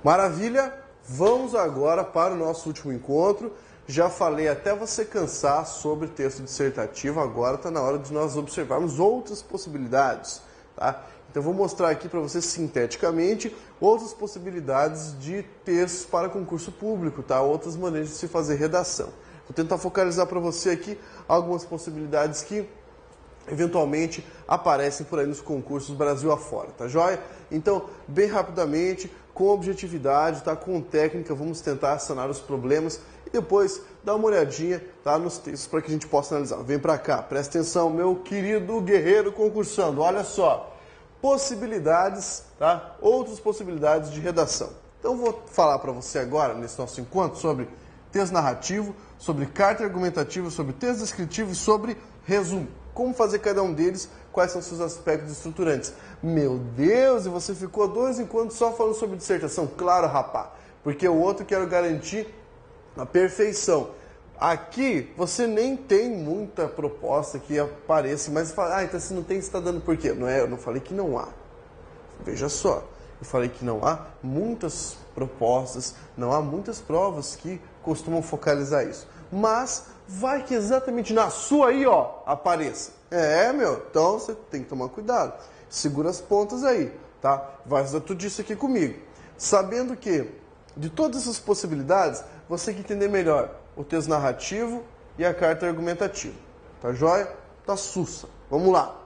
Maravilha? Vamos agora para o nosso último encontro. Já falei até você cansar sobre texto dissertativo, agora está na hora de nós observarmos outras possibilidades, tá? Então eu vou mostrar aqui para você sinteticamente outras possibilidades de textos para concurso público, tá? Outras maneiras de se fazer redação. Vou tentar focalizar para você aqui algumas possibilidades que eventualmente aparecem por aí nos concursos Brasil afora, tá joia? Então, bem rapidamente, com objetividade, tá? Com técnica, vamos tentar sanar os problemas e depois dar uma olhadinha, tá? Nos textos para que a gente possa analisar. Vem para cá, presta atenção, meu querido guerreiro concursando, olha só. Possibilidades, tá? Outras possibilidades de redação. Então, vou falar para você agora, nesse nosso encontro, sobre texto narrativo, sobre carta argumentativa, sobre texto descritivo e sobre resumo. Como fazer cada um deles, quais são seus aspectos estruturantes. Meu Deus, e você ficou 2 encontros só falando sobre dissertação? Claro, rapá, porque o outro quero garantir a perfeição. Aqui você nem tem muita proposta que apareça, mas fala, então se não tem, você está dando por quê? Não é, eu não falei que não há. Veja só, eu falei que não há muitas propostas, não há muitas provas que costumam focalizar isso. Mas vai que exatamente na sua aí, ó, apareça. Então você tem que tomar cuidado. Segura as pontas aí, tá? Vai fazer tudo isso aqui comigo. Sabendo que, de todas essas possibilidades, você tem que entender melhor o texto narrativo e a carta argumentativa. Tá joia? Tá sussa. Vamos lá.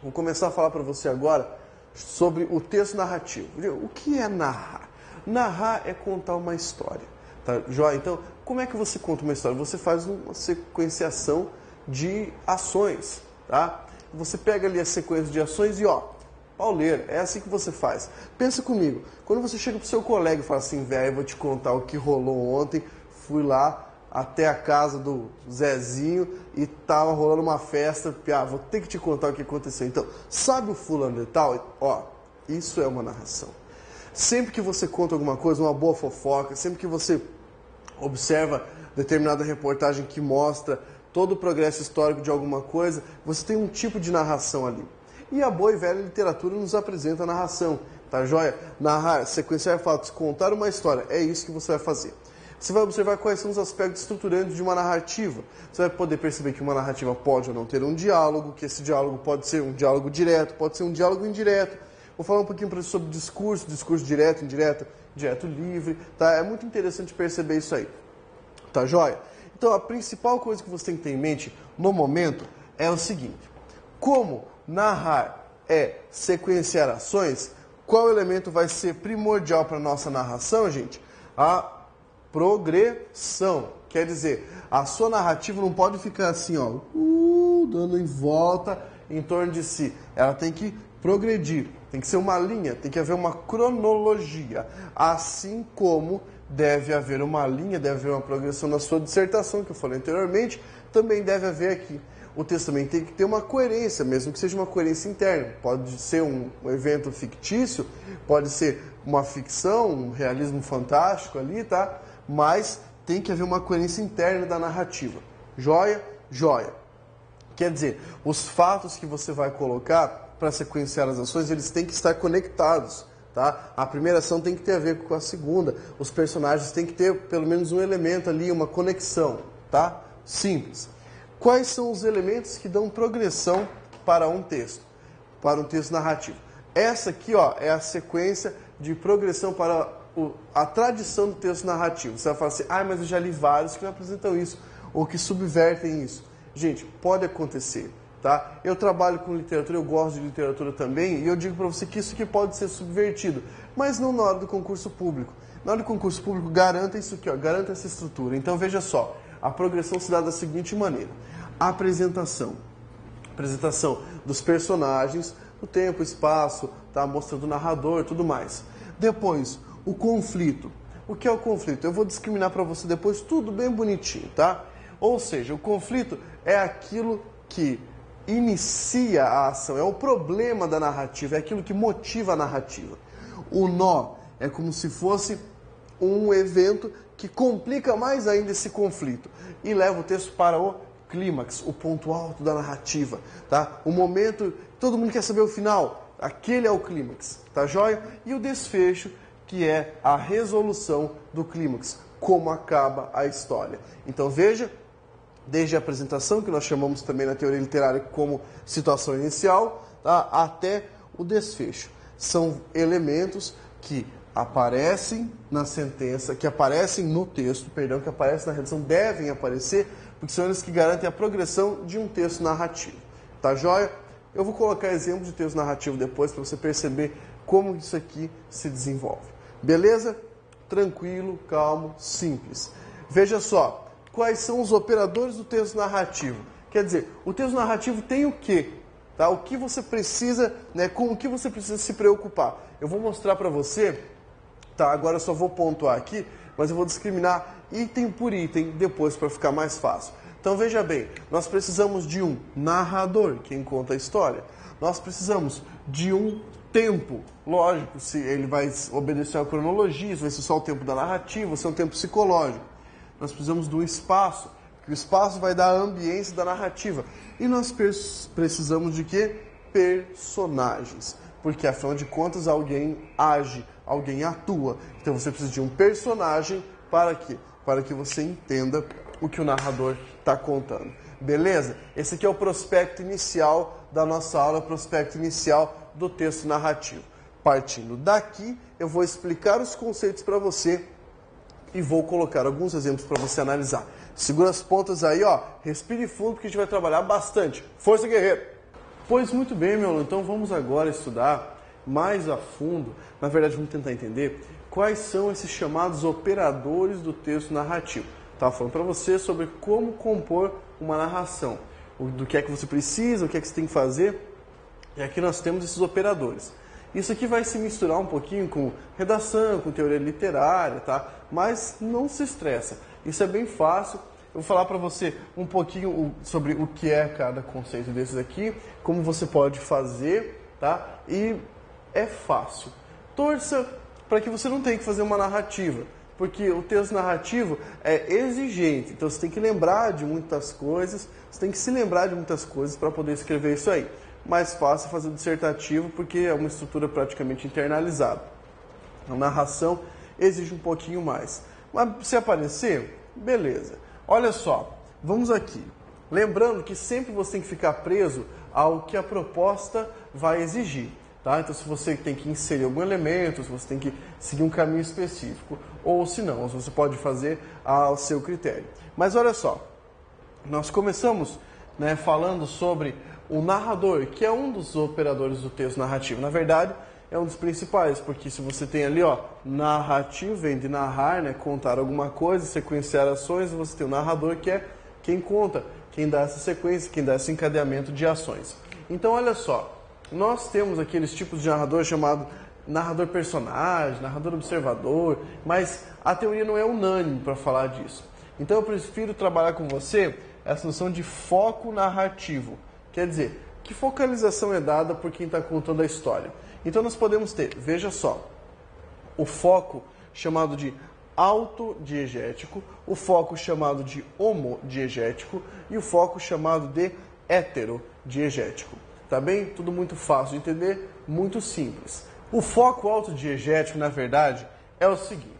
Vou começar a falar para você agora sobre o texto narrativo. O que é narrar? Narrar é contar uma história. Tá joia? Então, como é que você conta uma história? Você faz uma sequenciação de ações, tá? Você pega ali a sequência de ações e, ó, pauleira, é assim que você faz. Pensa comigo, quando você chega pro seu colega e fala assim, velho, eu vou te contar o que rolou ontem, fui lá até a casa do Zezinho e tava rolando uma festa, vou ter que te contar o que aconteceu. Então, sabe o fulano e tal? Ó, isso é uma narração. Sempre que você conta alguma coisa, uma boa fofoca, sempre que você observa determinada reportagem que mostra todo o progresso histórico de alguma coisa, você tem um tipo de narração ali. E a boa e velha literatura nos apresenta a narração, tá joia? Narrar, sequenciar fatos, contar uma história, é isso que você vai fazer. Você vai observar quais são os aspectos estruturantes de uma narrativa. Você vai poder perceber que uma narrativa pode ou não ter um diálogo, que esse diálogo pode ser um diálogo direto, pode ser um diálogo indireto. Vou falar um pouquinho para você sobre discurso direto, indireto, direto livre, tá? É muito interessante perceber isso aí, tá joia? Então, a principal coisa que você tem que ter em mente no momento é o seguinte: como narrar é sequenciar ações, qual elemento vai ser primordial para a nossa narração, gente? A progressão. Quer dizer, a sua narrativa não pode ficar assim, ó, dando em volta em torno de si. Ela tem que progredir, tem que ser uma linha, tem que haver uma cronologia. Assim como deve haver uma linha, deve haver uma progressão na sua dissertação, que eu falei anteriormente, também deve haver aqui. O texto também tem que ter uma coerência, mesmo que seja uma coerência interna. Pode ser um evento fictício, pode ser uma ficção, um realismo fantástico ali, tá? Mas tem que haver uma coerência interna da narrativa. Joia? Joia. Quer dizer, os fatos que você vai colocar para sequenciar as ações, eles têm que estar conectados, tá? A primeira ação tem que ter a ver com a segunda. Os personagens têm que ter pelo menos um elemento ali, uma conexão, tá? Simples. Quais são os elementos que dão progressão para um texto narrativo? Essa aqui, ó, é a sequência de progressão para a tradição do texto narrativo. Você vai falar assim, mas eu já li vários que não apresentam isso, ou que subvertem isso. Gente, pode acontecer, tá? Eu trabalho com literatura, eu gosto de literatura também, e eu digo para você que isso aqui pode ser subvertido, mas não na hora do concurso público. Na hora do concurso público, garanta isso aqui, ó, garanta essa estrutura. Então, veja só, a progressão se dá da seguinte maneira. A apresentação dos personagens, o tempo, o espaço, tá? A mostra do narrador, tudo mais. Depois, o conflito. O que é o conflito? Eu vou discriminar para você depois tudo bem bonitinho, tá? Ou seja, o conflito é aquilo que inicia a ação, é o problema da narrativa, é aquilo que motiva a narrativa. O nó é como se fosse um evento que complica mais ainda esse conflito e leva o texto para o clímax, o ponto alto da narrativa, tá? O momento, todo mundo quer saber o final, aquele é o clímax, tá joia? E o desfecho, que é a resolução do clímax, como acaba a história. Então veja, desde a apresentação, que nós chamamos também na teoria literária como situação inicial, tá, até o desfecho. São elementos que aparecem na sentença, que aparecem no texto, que aparecem na redação, devem aparecer, porque são eles que garantem a progressão de um texto narrativo. Tá joia? Eu vou colocar exemplos de texto narrativo depois para você perceber como isso aqui se desenvolve. Beleza? Tranquilo, calmo, simples. Veja só, quais são os operadores do texto narrativo? Quer dizer, o texto narrativo tem o quê? Tá? O que você precisa, né, com o que você precisa se preocupar? Eu vou mostrar para você, tá? Agora eu só vou pontuar aqui, mas eu vou discriminar item por item depois para ficar mais fácil. Então veja bem, nós precisamos de um narrador, quem conta a história. Nós precisamos de um tempo, lógico, se ele vai obedecer a cronologia, se vai ser só o tempo da narrativa, se é um tempo psicológico. Nós precisamos de um espaço, que o espaço vai dar a ambiência da narrativa. E nós precisamos de quê? Personagens. Porque, afinal de contas, alguém age, alguém atua. Então você precisa de um personagem para quê? Para que você entenda o que o narrador está contando. Beleza? Esse aqui é o prospecto inicial da nossa aula, o prospecto inicial do texto narrativo. Partindo daqui, eu vou explicar os conceitos para você e vou colocar alguns exemplos para você analisar. Segura as pontas aí, ó. Respire fundo porque a gente vai trabalhar bastante. Força, guerreiro! Pois muito bem, meu aluno. Então vamos agora estudar mais a fundo. Na verdade, vamos tentar entender quais são esses chamados operadores do texto narrativo. Estava falando para você sobre como compor uma narração. Do que é que você precisa, o que é que você tem que fazer. E aqui nós temos esses operadores. Isso aqui vai se misturar um pouquinho com redação, com teoria literária, tá? Mas não se estressa. Isso é bem fácil. Eu vou falar para você um pouquinho sobre o que é cada conceito desses aqui, como você pode fazer, tá? E é fácil. Torça para que você não tenha que fazer uma narrativa, porque o texto narrativo é exigente. Então você tem que lembrar de muitas coisas, você tem que se lembrar de muitas coisas para poder escrever isso aí. Mais fácil fazer o dissertativo porque é uma estrutura praticamente internalizada. A narração exige um pouquinho mais. Mas se aparecer, beleza. Olha só, vamos aqui. Lembrando que sempre você tem que ficar preso ao que a proposta vai exigir. Tá? Então se você tem que inserir algum elemento, se você tem que seguir um caminho específico, ou se não, você pode fazer ao seu critério. Mas olha só, nós começamos, né, falando sobre o narrador, que é um dos operadores do texto narrativo. Na verdade, é um dos principais, porque se você tem ali, ó, narrativo, vem de narrar, né, contar alguma coisa, sequenciar ações, você tem o narrador, que é quem conta, quem dá essa sequência, quem dá esse encadeamento de ações. Então, olha só, nós temos aqueles tipos de narrador chamado narrador personagem, narrador observador, mas a teoria não é unânime para falar disso. Então, eu prefiro trabalhar com você essa noção de foco narrativo. Quer dizer, que focalização é dada por quem está contando a história. Então nós podemos ter, veja só, o foco chamado de autodiegético, o foco chamado de homodiegético e o foco chamado de heterodiegético. Tá bem? Tudo muito fácil de entender, muito simples. O foco autodiegético, na verdade, é o seguinte.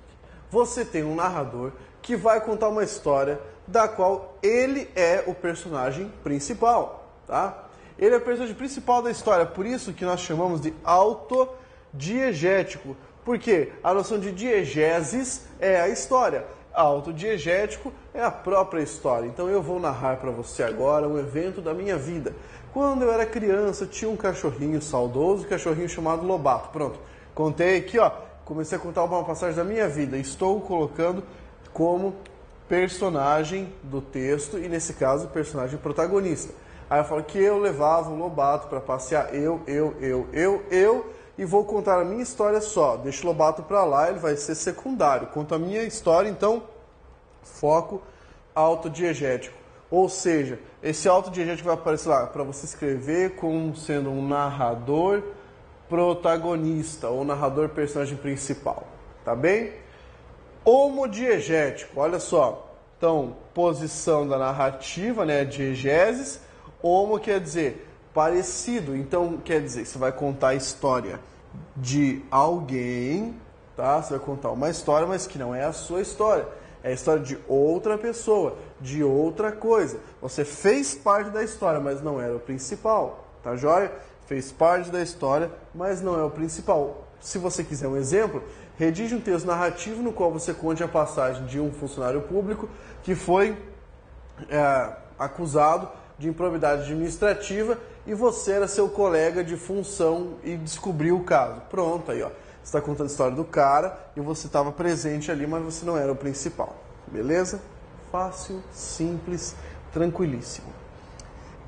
Você tem um narrador que vai contar uma história da qual ele é o personagem principal. Tá? Ele é o personagem principal da história, por isso que nós chamamos de autodiegético, porque a noção de diegeses é a história, autodiegético é a própria história. Então eu vou narrar para você agora um evento da minha vida. Quando eu era criança, tinha um cachorrinho saudoso, um cachorrinho chamado Lobato. Pronto, contei aqui, ó, comecei a contar uma passagem da minha vida, estou colocando como personagem do texto e, nesse caso, personagem protagonista. Aí eu falo que eu levava o Lobato para passear, eu, e vou contar a minha história só. Deixa o Lobato para lá, ele vai ser secundário. Conto a minha história, então, foco autodiegético. Ou seja, esse autodiegético vai aparecer lá para você escrever como sendo um narrador protagonista, ou narrador personagem principal. Tá bem? Homodiegético, olha só. Então, posição da narrativa, né, diegeses. Homo quer dizer parecido, então quer dizer, você vai contar a história de alguém, tá? Você vai contar uma história, mas que não é a sua história. É a história de outra pessoa, de outra coisa. Você fez parte da história, mas não era o principal, tá joia? Fez parte da história, mas não é o principal. Se você quiser um exemplo, redige um texto narrativo no qual você conte a passagem de um funcionário público que foi acusado de improbidade administrativa e você era seu colega de função e descobriu o caso. Pronto, aí ó. Você está contando a história do cara e você estava presente ali, mas você não era o principal. Beleza? Fácil, simples, tranquilíssimo.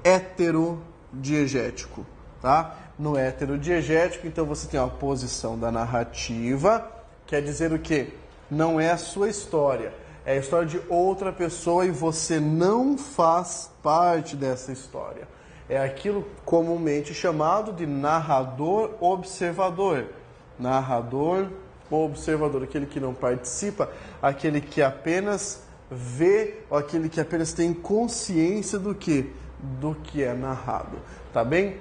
Heterodiegético, tá? No heterodiegético, então você tem a posição da narrativa, quer dizer o quê? Não é a sua história, é a história de outra pessoa e você não faz parte dessa história. É aquilo comumente chamado de narrador-observador. Narrador-observador, aquele que não participa, aquele que apenas vê, ou aquele que apenas tem consciência do que é narrado, tá bem?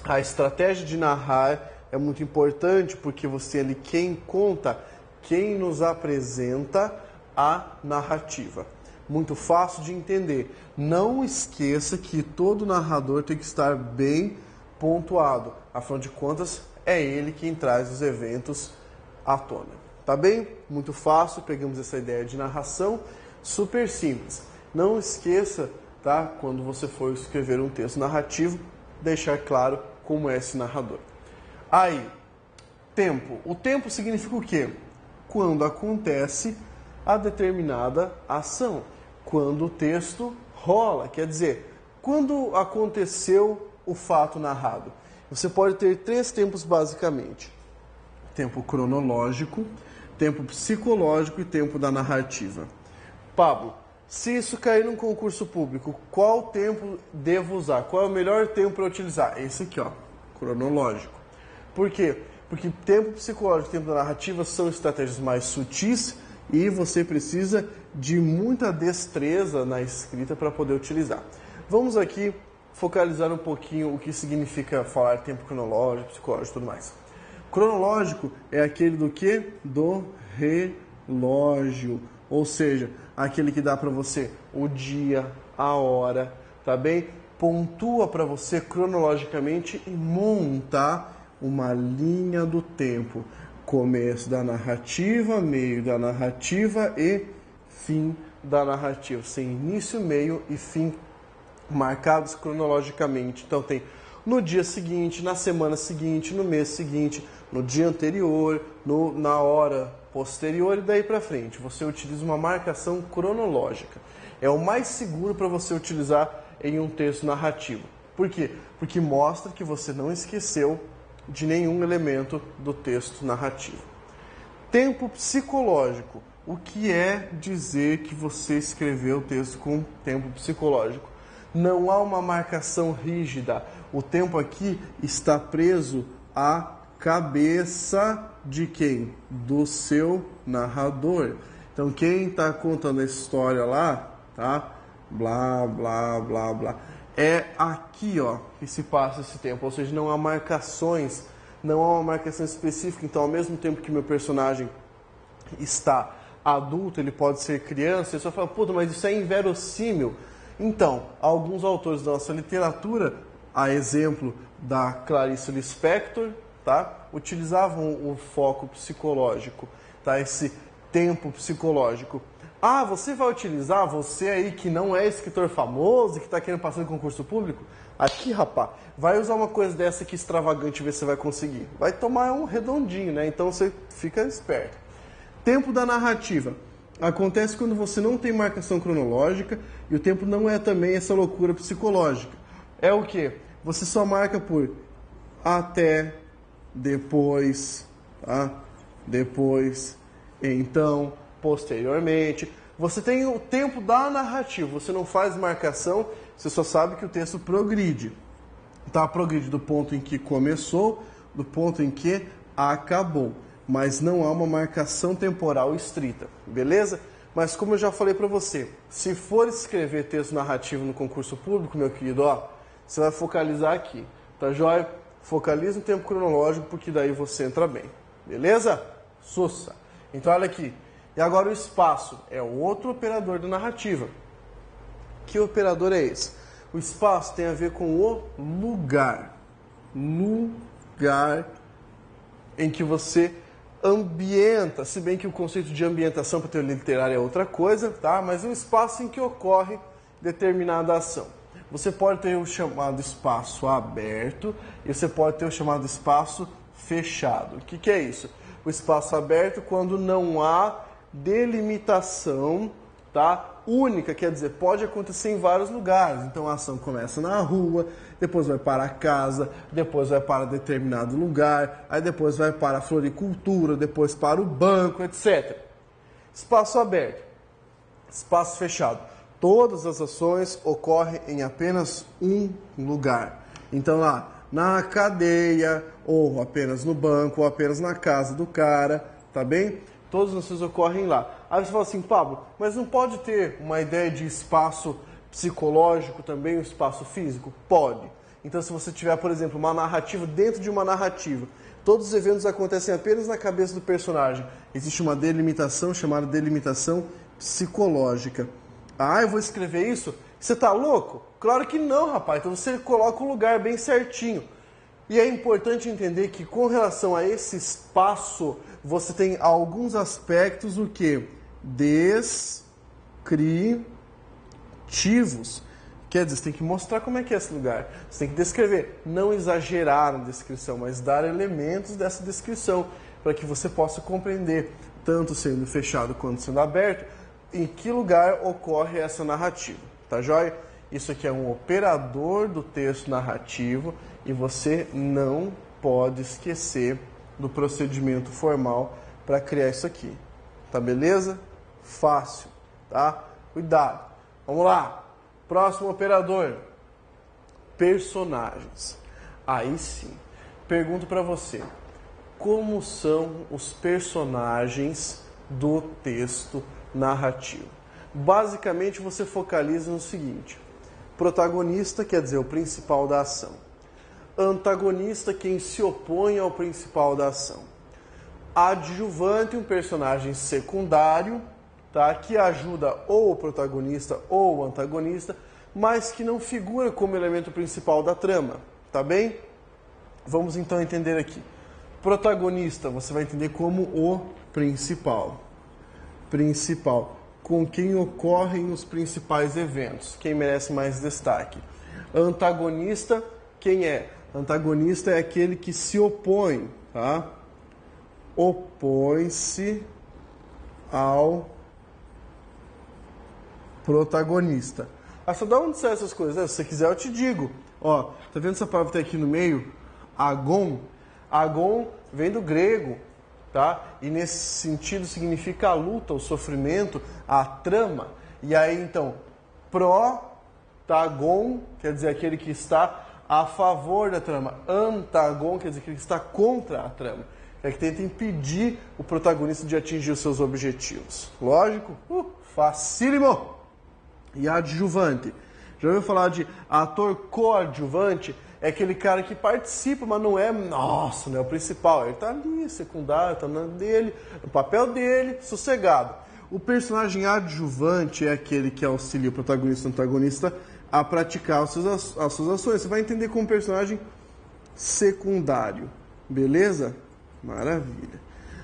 A estratégia de narrar é muito importante porque você ali quem conta, quem nos apresenta a narrativa. Muito fácil de entender. Não esqueça que todo narrador tem que estar bem pontuado. Afinal de contas, é ele quem traz os eventos à tona. Tá bem? Muito fácil, pegamos essa ideia de narração, super simples. Não esqueça, tá? Quando você for escrever um texto narrativo, deixar claro como é esse narrador. Aí, tempo. O tempo significa o quê? Quando acontece a determinada ação. Quando o texto rola, quer dizer, quando aconteceu o fato narrado. Você pode ter 3 tempos basicamente. Tempo cronológico, tempo psicológico e tempo da narrativa. Pablo, se isso cair num concurso público, qual tempo devo usar? Qual é o melhor tempo para utilizar? Esse aqui, ó, cronológico. Por quê? Porque tempo psicológico e tempo da narrativa são estratégias mais sutis e você precisa de muita destreza na escrita para poder utilizar. Vamos aqui focalizar um pouquinho o que significa falar tempo cronológico, psicológico e tudo mais. Cronológico é aquele do quê? Do relógio, ou seja, aquele que dá para você o dia, a hora, tá bem? Pontua para você cronologicamente e monta uma linha do tempo. Começo da narrativa, meio da narrativa e fim da narrativa. Sem início, meio e fim marcados cronologicamente. Então tem no dia seguinte, na semana seguinte, no mês seguinte, no dia anterior, na hora posterior e daí para frente. Você utiliza uma marcação cronológica. É o mais seguro para você utilizar em um texto narrativo. Por quê? Porque mostra que você não esqueceu de nenhum elemento do texto narrativo. Tempo psicológico. O que é dizer que você escreveu o texto com tempo psicológico? Não há uma marcação rígida. O tempo aqui está preso à cabeça de quem? Do seu narrador. Então, quem está contando a história lá, tá? Blá, blá, blá, blá. É aqui, ó, que se passa esse tempo. Ou seja, não há marcações, não há uma marcação específica. Então, ao mesmo tempo que meu personagem está adulto, ele pode ser criança, você só fala, puta, mas isso é inverossímil. Então, alguns autores da nossa literatura, a exemplo da Clarice Lispector, tá? Utilizavam o foco psicológico, tá? Esse tempo psicológico. Ah, você vai utilizar, você aí que não é escritor famoso, que está querendo passar no concurso público? Aqui, rapá, vai usar uma coisa dessa aqui extravagante e ver se você vai conseguir. Vai tomar um redondinho, né? Então você fica esperto. Tempo da narrativa. Acontece quando você não tem marcação cronológica e o tempo não é também essa loucura psicológica. É o quê? Você só marca por até, depois, tá? Depois, então, posteriormente. Você tem o tempo da narrativa, você não faz marcação, você só sabe que o texto progride. Tá? Progride do ponto em que começou, do ponto em que acabou. Mas não há uma marcação temporal estrita, beleza? Mas como eu já falei para você, se for escrever texto narrativo no concurso público, meu querido, ó, você vai focalizar aqui, tá joia? Focaliza no tempo cronológico, porque daí você entra bem, beleza? Sussa. Então olha aqui. E agora o espaço é outro operador da narrativa. Que operador é esse? O espaço tem a ver com o lugar. Lugar em que você ambienta, se bem que o conceito de ambientação para teoria literária é outra coisa, tá? Mas é um espaço em que ocorre determinada ação. Você pode ter o chamado espaço aberto e você pode ter o chamado espaço fechado. O que é isso? O espaço aberto quando não há delimitação, tá? Única, quer dizer, pode acontecer em vários lugares. Então a ação começa na rua, depois vai para a casa, depois vai para determinado lugar, aí depois vai para a floricultura, depois para o banco, etc. Espaço aberto, espaço fechado. Todas as ações ocorrem em apenas um lugar. Então lá, na cadeia, ou apenas no banco, ou apenas na casa do cara, tá bem? Todas as ações ocorrem lá. Aí você fala assim, Pablo, mas não pode ter uma ideia de espaço psicológico também, um espaço físico? Pode. Então se você tiver, por exemplo, uma narrativa dentro de uma narrativa, todos os eventos acontecem apenas na cabeça do personagem. Existe uma delimitação chamada delimitação psicológica. Ah, eu vou escrever isso? Você tá louco? Claro que não, rapaz. Então você coloca o lugar bem certinho. E é importante entender que com relação a esse espaço, você tem alguns aspectos o quê? Descritivos. Quer dizer, você tem que mostrar como é que é esse lugar. Você tem que descrever. Não exagerar na descrição, mas dar elementos dessa descrição para que você possa compreender, tanto sendo fechado quanto sendo aberto, em que lugar ocorre essa narrativa. Tá joia? Isso aqui é um operador do texto narrativo e você não pode esquecer do procedimento formal para criar isso aqui. Tá beleza? Fácil, tá? Cuidado. Vamos lá. Próximo operador. Personagens. Aí sim. Pergunto para você. Como são os personagens do texto narrativo? Basicamente você focaliza no seguinte: protagonista quer dizer o principal da ação, antagonista quem se opõe ao principal da ação, adjuvante um personagem secundário, tá, que ajuda ou o protagonista ou o antagonista, mas que não figura como elemento principal da trama, tá bem? Vamos então entender aqui. Protagonista você vai entender como o principal, com quem ocorrem os principais eventos, quem merece mais destaque. Antagonista, quem é? Antagonista é aquele que se opõe, tá? Opõe-se ao protagonista. Ah, só dá onde sai essas coisas? Se você quiser eu te digo. Ó, tá vendo essa palavra que tá aqui no meio? Agon. Agon vem do grego. Tá? E nesse sentido significa a luta, o sofrimento, a trama. E aí então, protagon quer dizer aquele que está a favor da trama. Antagon quer dizer aquele que está contra a trama. É que tenta impedir o protagonista de atingir os seus objetivos. Lógico? Facílimo! E adjuvante. Já ouviu falar de ator coadjuvante? É aquele cara que participa, mas não é, nossa, não é o principal. Ele tá ali, secundário, tá na dele, o papel dele, sossegado. O personagem adjuvante é aquele que auxilia o protagonista e o antagonista a praticar as suas ações. Você vai entender como personagem secundário. Beleza? Maravilha.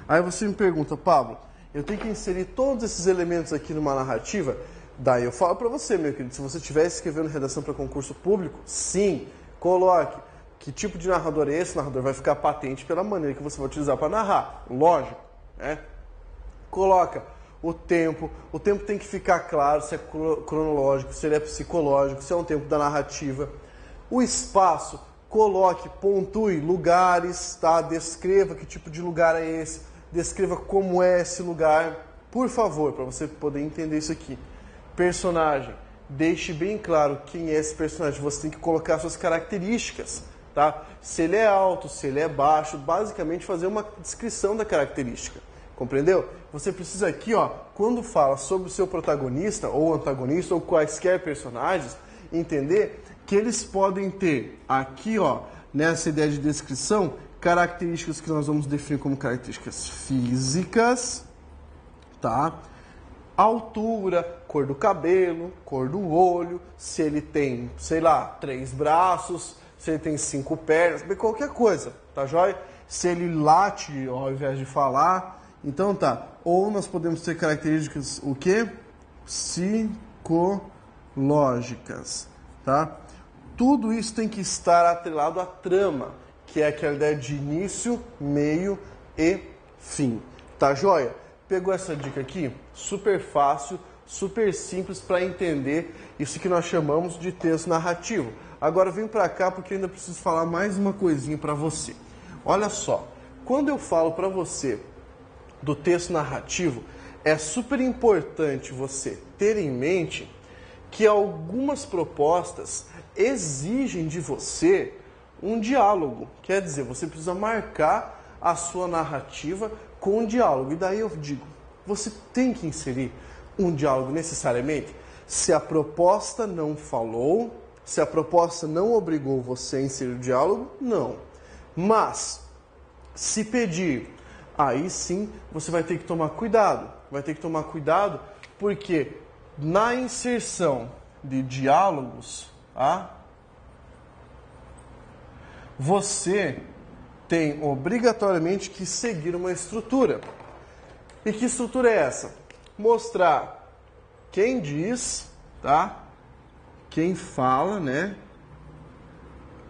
Aí você me pergunta, Pablo, eu tenho que inserir todos esses elementos aqui numa narrativa? Daí eu falo para você, meu querido, se você estiver escrevendo redação para concurso público, sim. Coloque que tipo de narrador é esse. O narrador vai ficar patente pela maneira que você vai utilizar para narrar. Lógico, né? Coloca o tempo tem que ficar claro se é cronológico, se ele é psicológico, se é um tempo da narrativa. O espaço, coloque, pontue lugares, tá? Descreva que tipo de lugar é esse, descreva como é esse lugar, por favor, para você poder entender isso aqui. Personagem. Deixe bem claro quem é esse personagem. Você tem que colocar suas características, tá? Se ele é alto, se ele é baixo, basicamente fazer uma descrição da característica. Compreendeu? Você precisa aqui, ó, quando fala sobre o seu protagonista ou antagonista ou quaisquer personagens, entender que eles podem ter aqui, ó, nessa ideia de descrição, características que nós vamos definir como características físicas, tá? Altura, cor do cabelo, cor do olho, se ele tem, sei lá, 3 braços, se ele tem 5 pernas, qualquer coisa, tá joia? Se ele late ao invés de falar, então tá. Ou nós podemos ter características, o quê? Psicológicas, tá? Tudo isso tem que estar atrelado à trama, que é aquela ideia de início, meio e fim, tá joia? Pegou essa dica aqui? Super fácil, super simples para entender isso que nós chamamos de texto narrativo. Agora vem para cá porque eu ainda preciso falar mais uma coisinha para você. Olha só, quando eu falo para você do texto narrativo, é super importante você ter em mente que algumas propostas exigem de você um diálogo. Quer dizer, você precisa marcar a sua narrativa com um diálogo. E daí eu digo, você tem que inserir um diálogo necessariamente? Se a proposta não falou, se a proposta não obrigou você a inserir o diálogo, não. Mas, se pedir, aí sim você vai ter que tomar cuidado. Vai ter que tomar cuidado porque na inserção de diálogos, você tem obrigatoriamente que seguir uma estrutura. E que estrutura é essa? Mostrar quem diz, tá? Quem fala, né?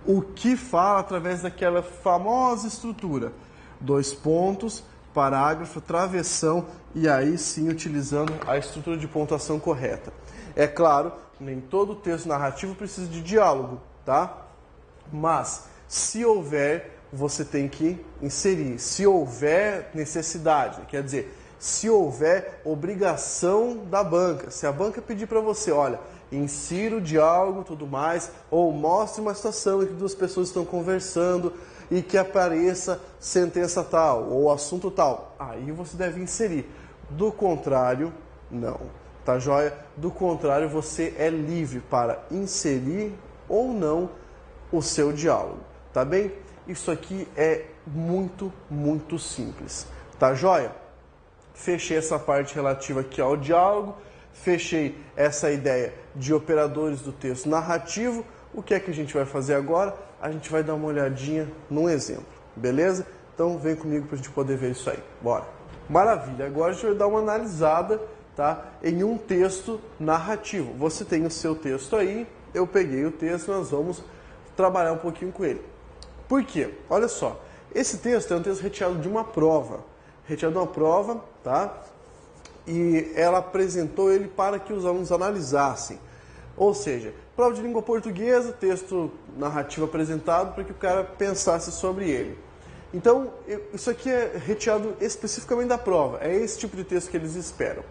O que fala através daquela famosa estrutura. 2 pontos, parágrafo, travessão e aí sim utilizando a estrutura de pontuação correta. É claro, nem todo texto narrativo precisa de diálogo, tá? Mas se houver, você tem que inserir. Se houver necessidade, quer dizer, se houver obrigação da banca, se a banca pedir para você, olha, insira o diálogo, tudo mais, ou mostre uma situação em que 2 pessoas estão conversando e que apareça sentença tal ou assunto tal, aí você deve inserir. Do contrário, não. Tá joia? Do contrário, você é livre para inserir ou não o seu diálogo. Tá bem? Isso aqui é muito, muito simples. Tá joia? Fechei essa parte relativa aqui ao diálogo, fechei essa ideia de operadores do texto narrativo. O que é que a gente vai fazer agora? A gente vai dar uma olhadinha num exemplo, beleza? Então vem comigo para a gente poder ver isso aí. Bora! Maravilha! Agora a gente vai dar uma analisada, tá, em um texto narrativo. Você tem o seu texto aí, eu peguei o texto, nós vamos trabalhar um pouquinho com ele. Por quê? Olha só, esse texto é um texto retirado de uma prova. Retirado de uma prova, tá? E ela apresentou ele para que os alunos analisassem. Ou seja, prova de língua portuguesa, texto narrativo apresentado para que o cara pensasse sobre ele. Então, isso aqui é retirado especificamente da prova. É esse tipo de texto que eles esperam.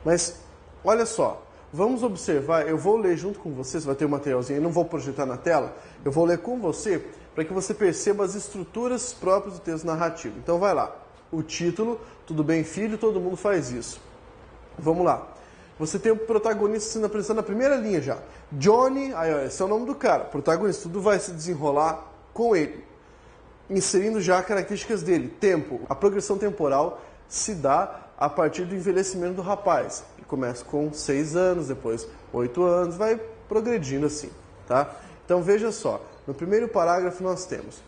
Mas, olha só, vamos observar, eu vou ler junto com você, você vai ter um materialzinho, eu não vou projetar na tela, eu vou ler com você para que você perceba as estruturas próprias do texto narrativo. Então, vai lá. O título, tudo bem, filho, todo mundo faz isso. Vamos lá. Você tem o protagonista sendo apresentado na primeira linha já. Johnny, aí, ó, esse é o nome do cara. Protagonista, tudo vai se desenrolar com ele. Inserindo já características dele. Tempo. A progressão temporal se dá a partir do envelhecimento do rapaz. Ele começa com 6 anos, depois 8 anos, vai progredindo assim, tá? Então veja só, no primeiro parágrafo nós temos: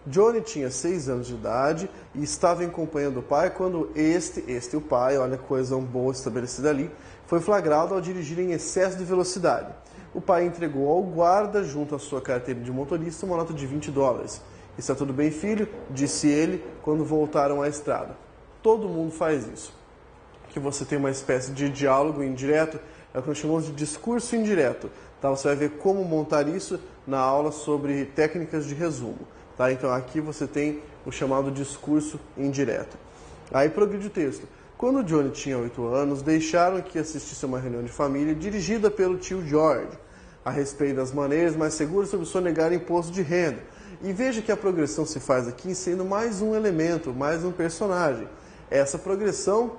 Johnny tinha 6 anos de idade e estava em companhia do pai quando o pai, olha a coisa boa estabelecida ali, foi flagrado ao dirigir em excesso de velocidade. O pai entregou ao guarda, junto à sua carteira de motorista, uma nota de $20. Está tudo bem, filho? Disse ele quando voltaram à estrada. Todo mundo faz isso. Que você tem uma espécie de diálogo indireto, é o que nós chamamos de discurso indireto. Tá? Você vai ver como montar isso na aula sobre técnicas de resumo. Tá? Então aqui você tem o chamado discurso indireto. Aí progride o texto. Quando Johnny tinha 8 anos, deixaram que assistisse a uma reunião de família dirigida pelo tio George, a respeito das maneiras mais seguras sobre sonegar imposto de renda. E veja que a progressão se faz aqui sendo mais um elemento, mais um personagem. Essa progressão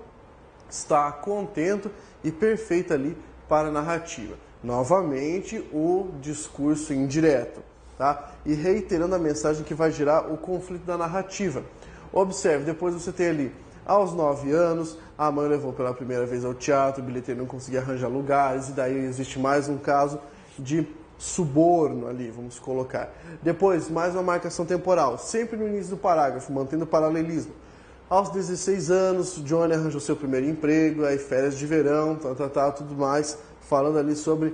está contento e perfeita ali para a narrativa. Novamente, o discurso indireto. tá? E reiterando a mensagem que vai gerar o conflito da narrativa. Observe, depois você tem ali, aos 9 anos, a mãe levou pela primeira vez ao teatro, o bilheteiro não conseguia arranjar lugares, e daí existe mais um caso de suborno ali, vamos colocar. Depois, mais uma marcação temporal, sempre no início do parágrafo, mantendo o paralelismo. Aos 16 anos, Johnny arranjou seu primeiro emprego, aí férias de verão, tudo mais, falando ali sobre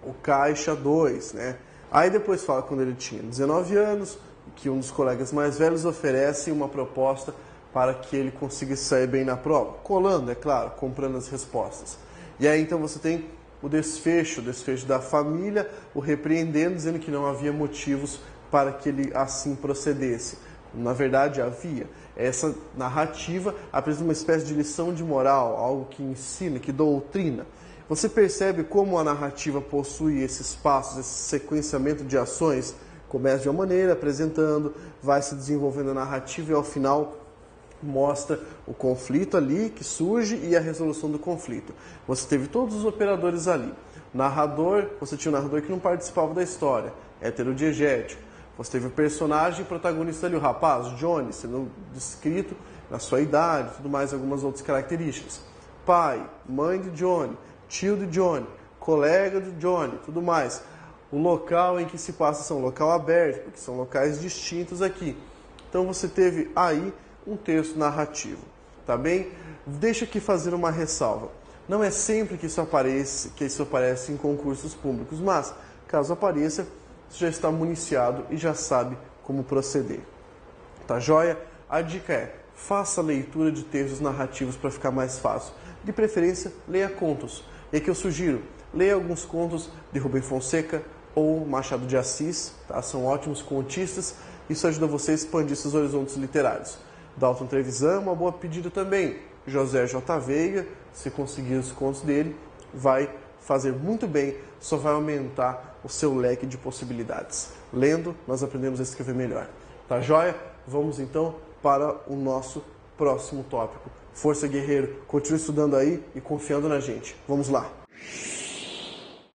o Caixa 2, né? Aí depois fala quando ele tinha 19 anos, que um dos colegas mais velhos oferece uma proposta para que ele consiga sair bem na prova. Colando, é claro, comprando as respostas. E aí então você tem o desfecho da família, o repreendendo, dizendo que não havia motivos para que ele assim procedesse. Na verdade, havia. Essa narrativa apresenta uma espécie de lição de moral, algo que ensina, que doutrina. Você percebe como a narrativa possui esses passos, esse sequenciamento de ações? Começa de uma maneira, apresentando, vai se desenvolvendo a narrativa e ao final mostra o conflito ali que surge e a resolução do conflito. Você teve todos os operadores ali. Narrador, você tinha um narrador que não participava da história, heterodiegético. Você teve o personagem protagonista ali, o rapaz, Johnny, sendo descrito na sua idade, tudo mais, algumas outras características. Pai, mãe de Johnny, tio de Johnny, colega de Johnny, tudo mais. O local em que se passa são local aberto, porque são locais distintos aqui. Então você teve aí um texto narrativo, tá bem? Deixa aqui fazer uma ressalva. Não é sempre que isso aparece em concursos públicos, mas, caso apareça, você já está municiado e já sabe como proceder. Tá joia? A dica é, faça a leitura de textos narrativos para ficar mais fácil. De preferência, leia contos. E aqui eu sugiro, leia alguns contos de Rubem Fonseca ou Machado de Assis, tá? São ótimos contistas, isso ajuda você a expandir seus horizontes literários. Dalton Trevisan, uma boa pedida também. José J. Veiga, se conseguir os contos dele, vai fazer muito bem, só vai aumentar o seu leque de possibilidades. Lendo, nós aprendemos a escrever melhor. Tá joia? Vamos então para o nosso próximo tópico. Força, guerreiro, continue estudando aí e confiando na gente. Vamos lá!